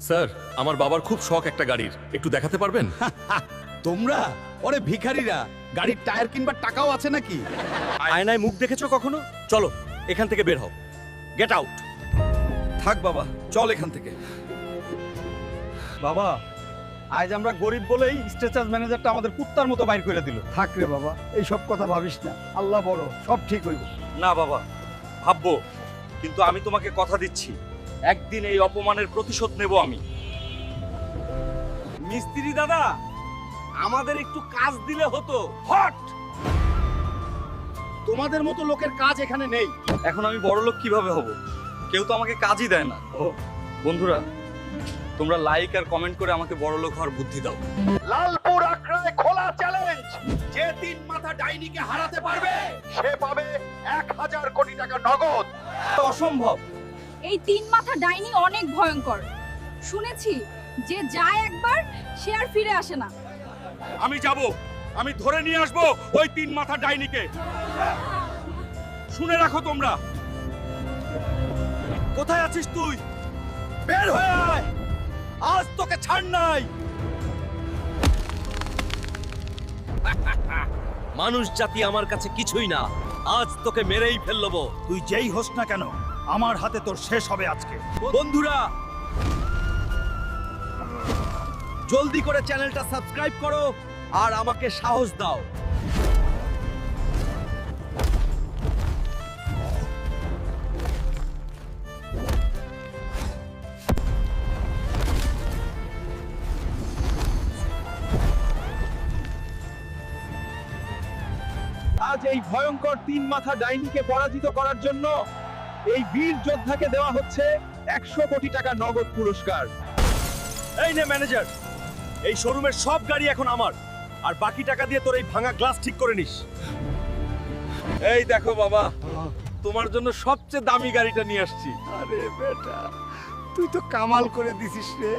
Sir, আমার বাবার খুব শখ একটা গাড়ির, একটু দেখাতে পারবেন? তোমরা ওরে ভিখারিরা, গাড়ির টায়ার কিনবার টাকাও আছে নাকি? আয়নায় মুখ দেখেছো কখনো? চলো এখান থেকে বের হও, গেট আউট। থাক বাবা, চল এখান থেকে। বাবা, আজ আমরা গরিব বলেই স্ট্রেচার ম্যানেজারটা আমাদের কুত্তার মতো বাইর করে দিল। থাক রে বাবা, এইসব কথা ভাবিস না, আল্লাহ বড়, সব ঠিক হইব। না বাবা, ভাববো, কিন্তু আমি তোমাকে কথা দিচ্ছি, একদিন এই অপমানের প্রতিশোধ নেব আমি। মিস্ত্রি দাদা, আমাদের একটু কাজ দিলে হতো। হট! তোমাদের মতো লোকের কাজ এখানে নেই। এখন আমি বড় লোক কিভাবে হব? কেউ তো আমাকে কাজই দেয় না। বন্ধুরা, তোমরা লাইক আর কমেন্ট করে আমাকে বড় লোক হওয়ার বুদ্ধি দাও। লালপুর আখড়ায় খোলা চ্যালেঞ্জ, যে তিন মাথা ডাইনিকে হারাতে পারবে সে পাবে 1000 কোটি টাকা নগদ। অসম্ভব। এই তিন মাথা ডাইনি অনেক ভয়ঙ্কর। শুনেছি যে যায় একবার সে আর ফিরে আসে না। আমি যাব, আমি ধরে নিয়ে আসবো ওই তিন মাথা ডাইনিকে। শুনে রাখো তোমরা। কোথায় আছিস তুই? বের হয়ে আয়, আজ তোকে ছাড় নাই। মানুষ জাতি আমার কাছে কিছুই না, আজ তোকে মেরেই ফেলবো। তুই যেই হোস না কেন, আমার হাতে তোর শেষ হবে আজকে। বন্ধুরা, জলদি করে চ্যানেলটা সাবস্ক্রাইব করো আর আমাকে সাহস দাও। আজ এই ভয়ঙ্কর তিন মাথা ডাইনিকে পরাজিত করার জন্য এই বীর যোদ্ধাকে দেওয়া হচ্ছে 100 কোটি টাকা নগদ পুরস্কার। এই নে ম্যানেজার, এই শোরুমের সব গাড়ি এখন আমার, আর বাকি টাকা দিয়ে তোর এই ভাঙা গ্লাস ঠিক করে নিস। এই দেখো বাবা, তোমার জন্য সবচেয়ে দামি গাড়িটা নিয়ে আসছি। আরে বেটা, তুই তো কামাল করে দিছিস রে।